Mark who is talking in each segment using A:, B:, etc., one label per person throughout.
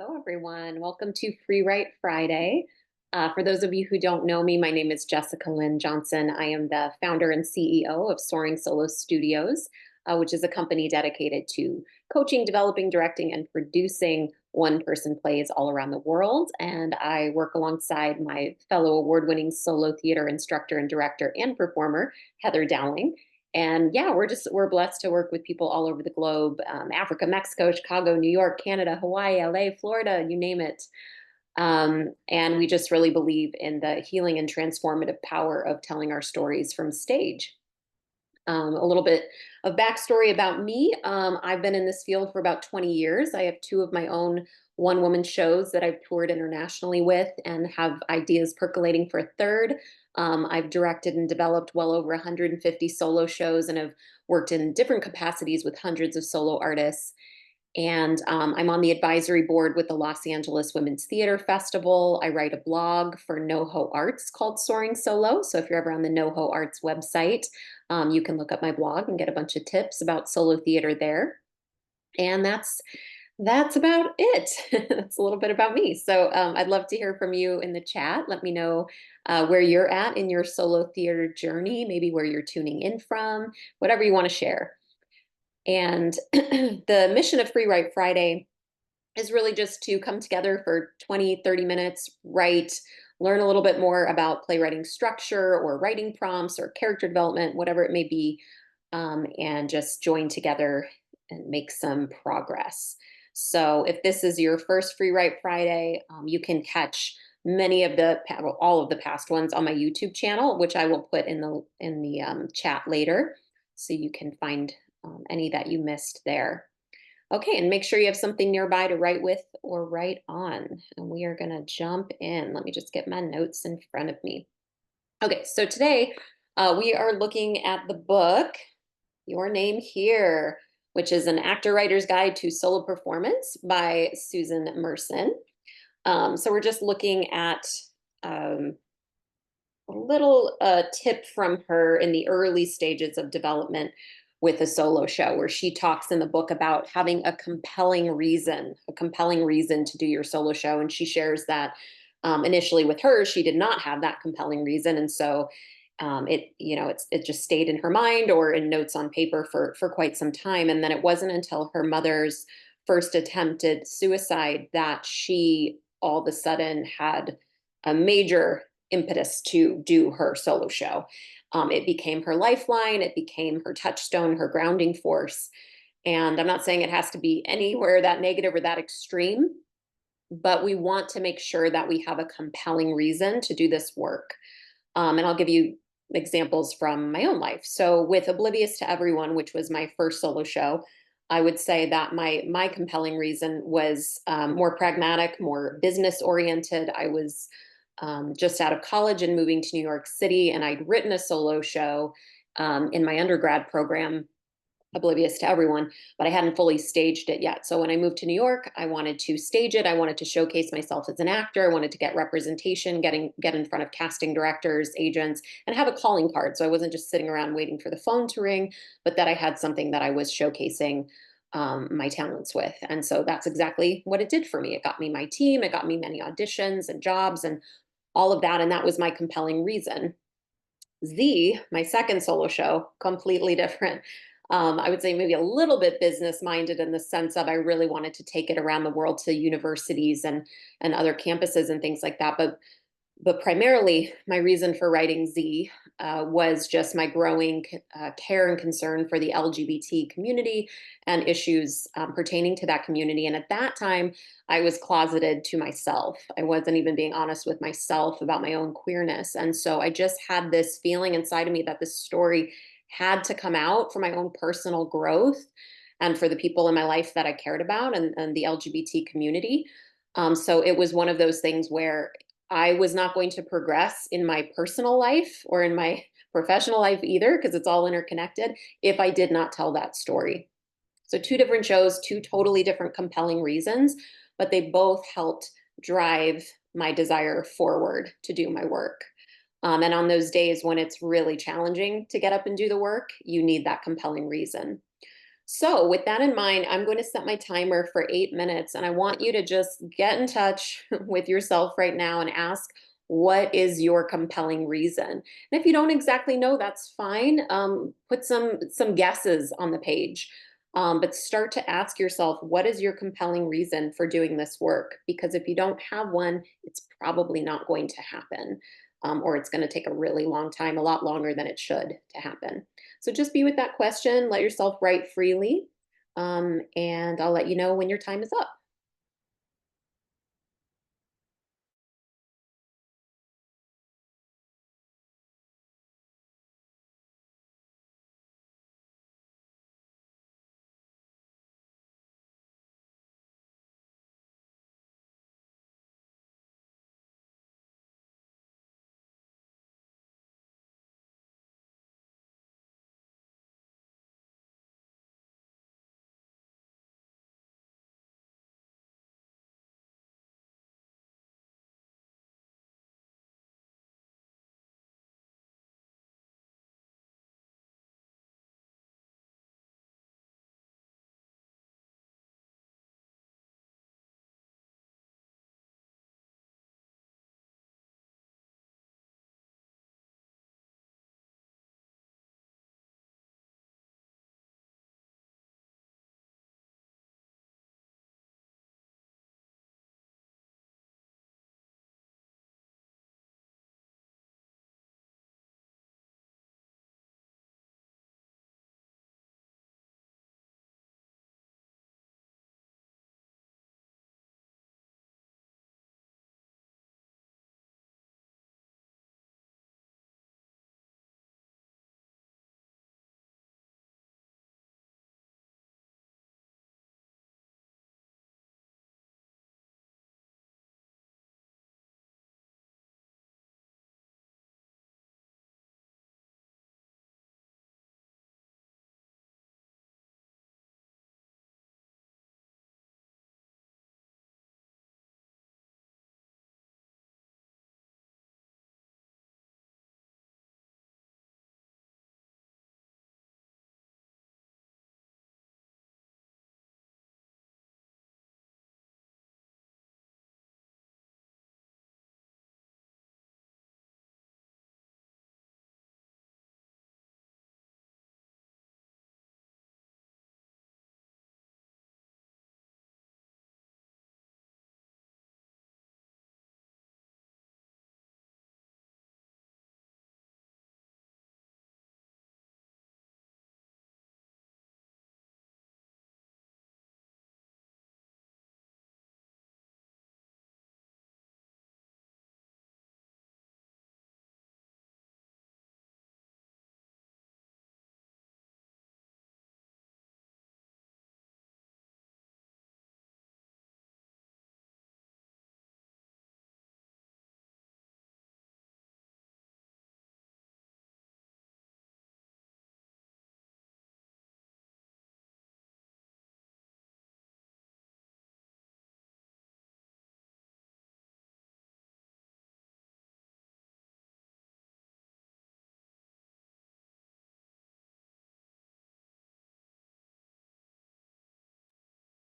A: Hello, everyone. Welcome to Free Write Friday. For those of you who don't know me, my name is Jessica Lynn Johnson. I am the founder and CEO of Soaring Solo Studios, which is a company dedicated to coaching, developing, directing, and producing one-person plays all around the world. And I work alongside my fellow award-winning solo theater instructor and director and performer, Heather Dowling. And yeah, we're blessed to work with people all over the globe, Africa, Mexico, Chicago, New York, Canada, Hawaii, LA, Florida, you name it. And we just really believe in the healing and transformative power of telling our stories from stage. A little bit of backstory about me. I've been in this field for about 20 years. I have two of my own one-woman shows that I've toured internationally with and have ideas percolating for a third. I've directed and developed well over 150 solo shows and have worked in different capacities with hundreds of solo artists. And I'm on the advisory board with the Los Angeles Women's Theater Festival. I write a blog for NoHo Arts called Soaring Solo. So if you're ever on the NoHo Arts website, you can look up my blog and get a bunch of tips about solo theater there. And that's about it. That's a little bit about me. So I'd love to hear from you in the chat. Let me know where you're at in your solo theater journey, maybe where you're tuning in from, whatever you want to share. And the mission of Free Write Friday is really just to come together for 20, 30 minutes, write, learn a little bit more about playwriting structure or writing prompts or character development, whatever it may be, and just join together and make some progress. So if this is your first Free Write Friday, you can catch many of all of the past ones on my YouTube channel, which I will put in the chat later, so you can find any that you missed there. Okay, and make sure you have something nearby to write with or write on. And we are going to jump in. Let me just get my notes in front of me. Okay, so today we are looking at the book, Your Name Here, which is an actor-writer's guide to solo performance by Susan Merson. So we're just looking at a little tip from her in the early stages of development with a solo show, where she talks in the book about having a compelling reason to do your solo show. And she shares that initially with her, she did not have that compelling reason. And so it just stayed in her mind or in notes on paper for quite some time. And then it wasn't until her mother's first attempted suicide that she all of a sudden had a major impetus to do her solo show. It became her lifeline. It became her touchstone, her grounding force. And I'm not saying it has to be anywhere that negative or that extreme, but we want to make sure that we have a compelling reason to do this work. And I'll give you examples from my own life. So with Oblivious to Everyone, which was my first solo show, I would say that my compelling reason was more pragmatic, more business oriented. I was just out of college and moving to New York City, and I'd written a solo show in my undergrad program, Oblivious to Everyone, but I hadn't fully staged it yet. So when I moved to New York, I wanted to stage it. I wanted to showcase myself as an actor. I wanted to get representation, get in front of casting directors, agents, and have a calling card. So I wasn't just sitting around waiting for the phone to ring, but that I had something that I was showcasing my talents with. And so that's exactly what it did for me. It got me my team. It got me many auditions and jobs and all of that. And that was my compelling reason. Z, my second solo show, completely different. I would say maybe a little bit business minded in the sense of I really wanted to take it around the world to universities and other campuses and things like that. But primarily my reason for writing Z was just my growing care and concern for the LGBT community and issues pertaining to that community. And at that time, I was closeted to myself. I wasn't even being honest with myself about my own queerness. And so I just had this feeling inside of me that this story had to come out for my own personal growth and for the people in my life that I cared about and the LGBT community. So it was one of those things where I was not going to progress in my personal life or in my professional life either, because it's all interconnected, if I did not tell that story. So two different shows, two totally different compelling reasons, but they both helped drive my desire forward to do my work. And on those days when it's really challenging to get up and do the work, you need that compelling reason. So, with that in mind, I'm going to set my timer for 8 minutes, and I want you to just get in touch with yourself right now and ask, what is your compelling reason? And if you don't exactly know, that's fine. Put some guesses on the page, but start to ask yourself, what is your compelling reason for doing this work? Because if you don't have one, it's probably not going to happen, or it's going to take a really long time, a lot longer than it should to happen. So just be with that question, let yourself write freely, and I'll let you know when your time is up.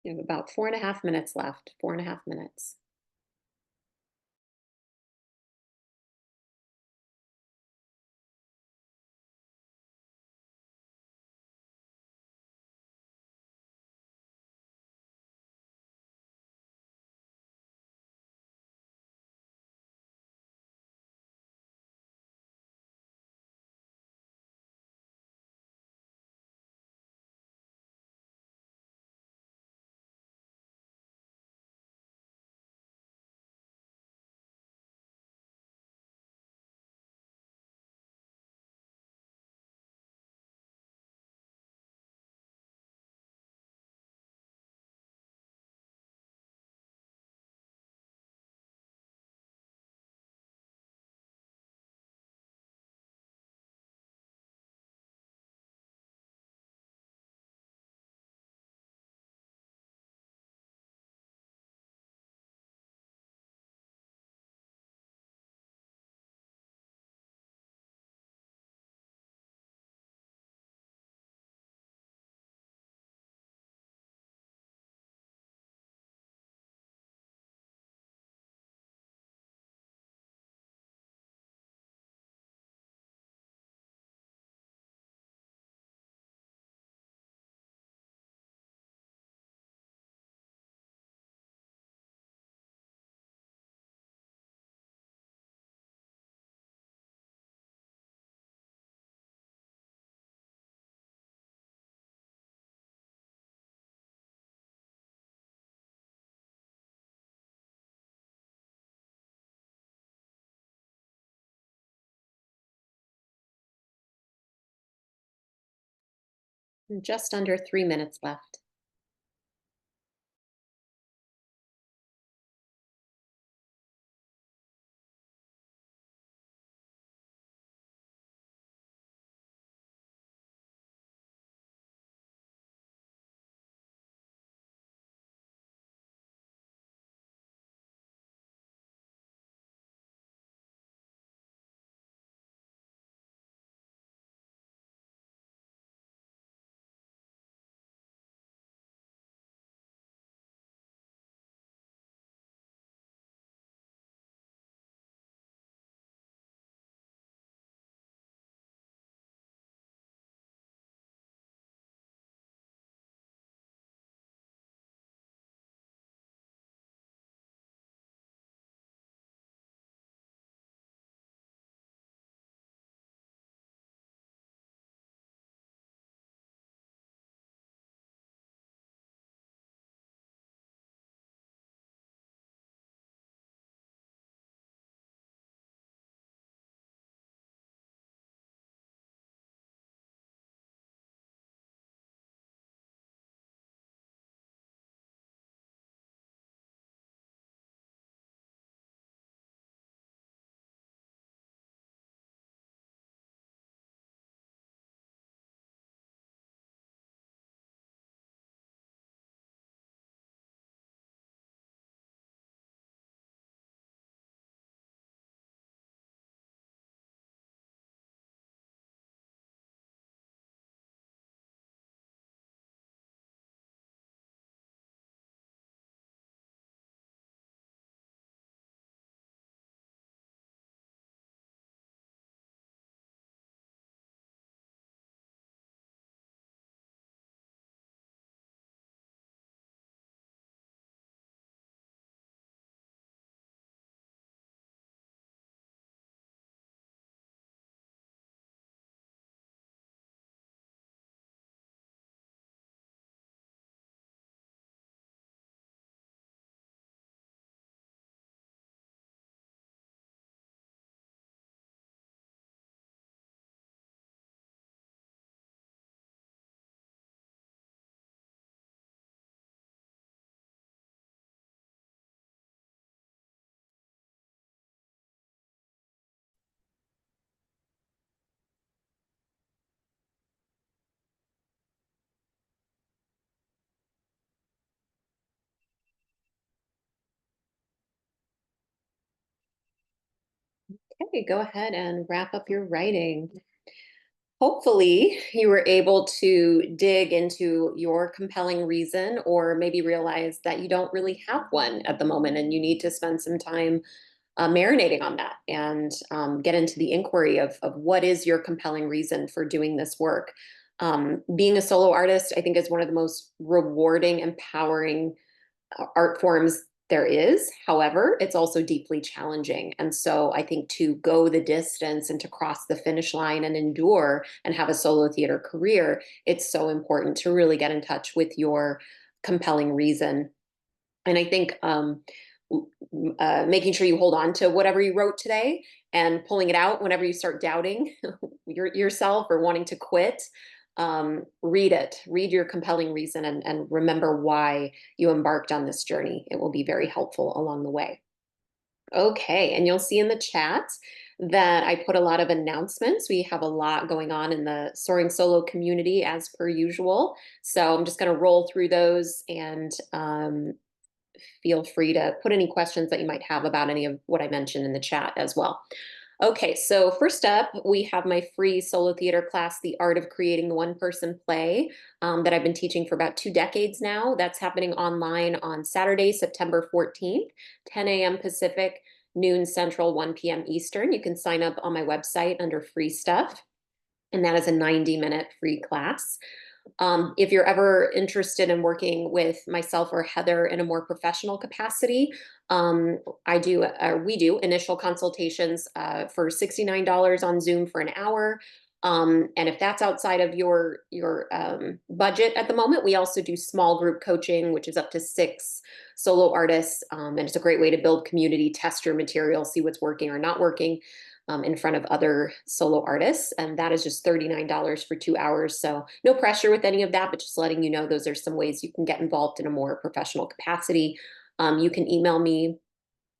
A: You have about 4.5 minutes left, 4.5 minutes. Just under 3 minutes left. Okay, go ahead and wrap up your writing. Hopefully, you were able to dig into your compelling reason, or maybe realize that you don't really have one at the moment and you need to spend some time marinating on that and get into the inquiry of what is your compelling reason for doing this work. Being a solo artist, I think, is one of the most rewarding, empowering art forms there is. However, it's also deeply challenging. And so I think to go the distance and to cross the finish line and endure and have a solo theater career, it's so important to really get in touch with your compelling reason. And I think making sure you hold on to whatever you wrote today and pulling it out whenever you start doubting yourself or wanting to quit. Read it, read your compelling reason, and remember why you embarked on this journey. It will be very helpful along the way. Okay, and you'll see in the chat that I put a lot of announcements. We have a lot going on in the Soaring Solo community as per usual. So I'm just going to roll through those and feel free to put any questions that you might have about any of what I mentioned in the chat as well. Okay, so first up, we have my free solo theater class, The Art of Creating the One-Person Play, that I've been teaching for about 2 decades now. That's happening online on Saturday, September 14th, 10 a.m. Pacific, noon Central, 1 p.m. Eastern. You can sign up on my website under free stuff, and that is a 90-minute free class. If you're ever interested in working with myself or Heather in a more professional capacity, we do initial consultations for $69 on Zoom for an hour. And if that's outside of your budget at the moment, we also do small group coaching, which is up to 6 solo artists. And it's a great way to build community, test your material, see what's working or not working. in front of other solo artists. And that is just $39 for 2 hours. So no pressure with any of that, but just letting you know those are some ways you can get involved in a more professional capacity. You can email me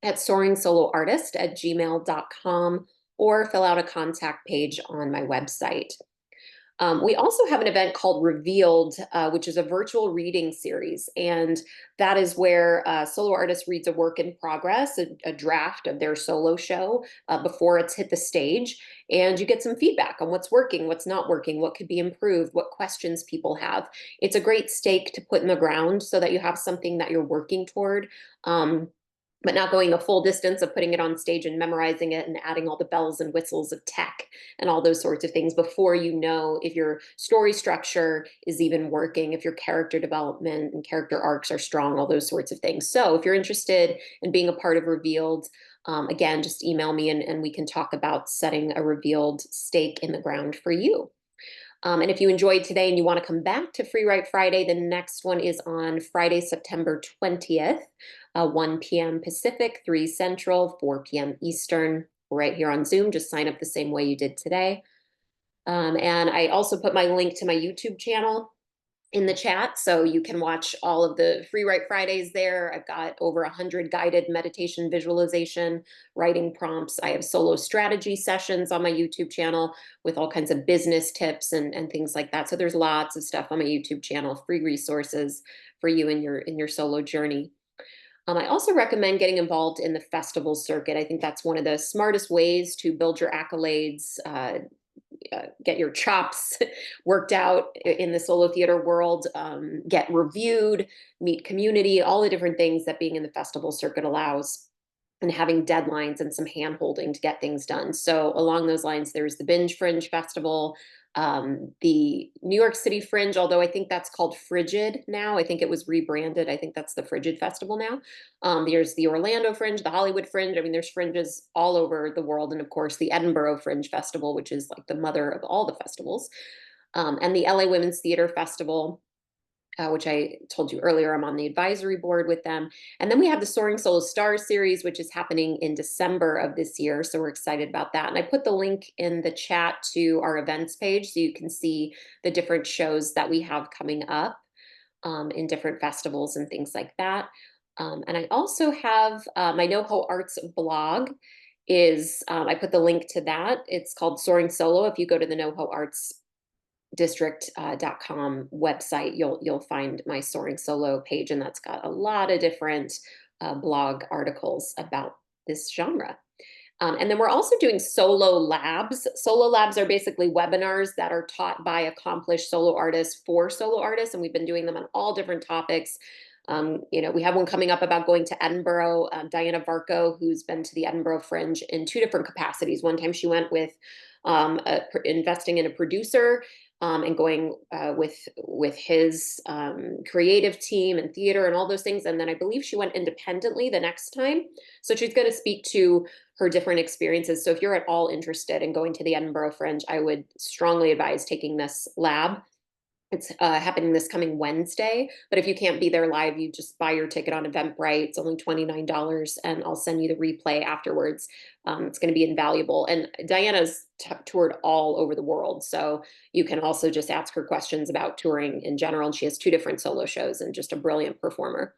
A: at soringsoloartist@gmail.com or fill out a contact page on my website. We also have an event called Revealed, which is a virtual reading series. And that is where a solo artist reads a work in progress, a draft of their solo show before it's hit the stage. And you get some feedback on what's working, what's not working, what could be improved, what questions people have. It's a great stake to put in the ground so that you have something that you're working toward. But not going a full distance of putting it on stage and memorizing it and adding all the bells and whistles of tech and all those sorts of things before you know if your story structure is even working, if your character development and character arcs are strong, all those sorts of things. So if you're interested in being a part of Revealed, again, just email me and we can talk about setting a Revealed stake in the ground for you. And if you enjoyed today and you want to come back to FreeWrite Friday, the next one is on Friday, September 20th, 1 p.m. Pacific, 3 Central, 4 p.m. Eastern, right here on Zoom. Just sign up the same way you did today. And I also put my link to my YouTube channel in the chat, so you can watch all of the FreeWrite Fridays there. I've got over 100 guided meditation, visualization, writing prompts. I have solo strategy sessions on my YouTube channel with all kinds of business tips and things like that. So there's lots of stuff on my YouTube channel, free resources for you in your solo journey. I also recommend getting involved in the festival circuit. I think that's one of the smartest ways to build your accolades, get your chops worked out in the solo theater world, get reviewed, meet community, all the different things that being in the festival circuit allows, and having deadlines and some hand holding to get things done. So along those lines, there's the Binge Fringe Festival, the New York City Fringe, although I think that's called Frigid now. I think it was rebranded. I think that's the Frigid Festival now. There's the Orlando Fringe, the Hollywood Fringe. I mean, there's fringes all over the world. And of course, the Edinburgh Fringe Festival, which is like the mother of all the festivals, and the LA Women's Theater Festival, which I told you earlier, I'm on the advisory board with them. And then we have the Soaring Solo Stars series, which is happening in December of this year. So we're excited about that. And I put the link in the chat to our events page so you can see the different shows that we have coming up in different festivals and things like that. And I also have my NoHo Arts blog I put the link to that. It's called Soaring Solo. If you go to the NoHo Arts district.com website, you'll find my Soaring Solo page, and that's got a lot of different blog articles about this genre. And then we're also doing solo labs. Solo labs are basically webinars that are taught by accomplished solo artists for solo artists, and we've been doing them on all different topics. We have one coming up about going to Edinburgh. Diana Varco, who's been to the Edinburgh Fringe in 2 different capacities. One time she went with investing in a producer, and going with his creative team and theater and all those things. And then I believe she went independently the next time. So she's going to speak to her different experiences. So if you're at all interested in going to the Edinburgh Fringe, I would strongly advise taking this lab. It's happening this coming Wednesday, but if you can't be there live, you just buy your ticket on Eventbrite. It's only $29, and I'll send you the replay afterwards. It's going to be invaluable. And Diana's toured all over the world, so you can also just ask her questions about touring in general. And she has 2 different solo shows and just a brilliant performer.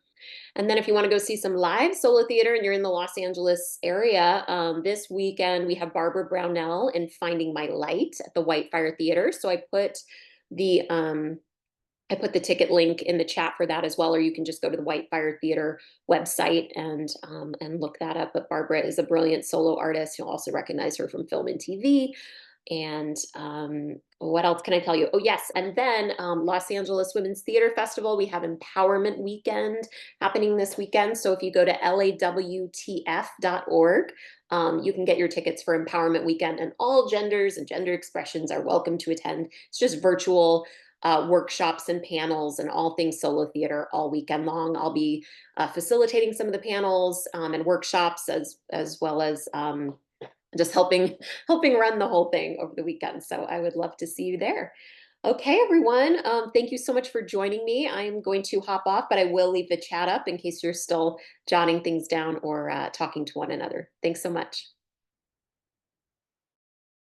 A: And then if you want to go see some live solo theater and you're in the Los Angeles area, this weekend we have Barbara Brownell in Finding My Light at the Whitefire Theater. So I put the ticket link in the chat for that as well, or you can just go to the Whitefire Theater website and look that up. But Barbara is a brilliant solo artist. You'll also recognize her from film and TV. And what else can I tell you? Oh, yes. And then Los Angeles Women's Theater Festival, we have Empowerment Weekend happening this weekend. So if you go to lawtf.org, you can get your tickets for Empowerment Weekend, and all genders and gender expressions are welcome to attend. It's just virtual workshops and panels and all things solo theater all weekend long. I'll be facilitating some of the panels and workshops as well as just helping run the whole thing over the weekend. So I would love to see you there. Okay, everyone. Thank you so much for joining me. I'm going to hop off, but I will leave the chat up in case you're still jotting things down or talking to one another. Thanks so much.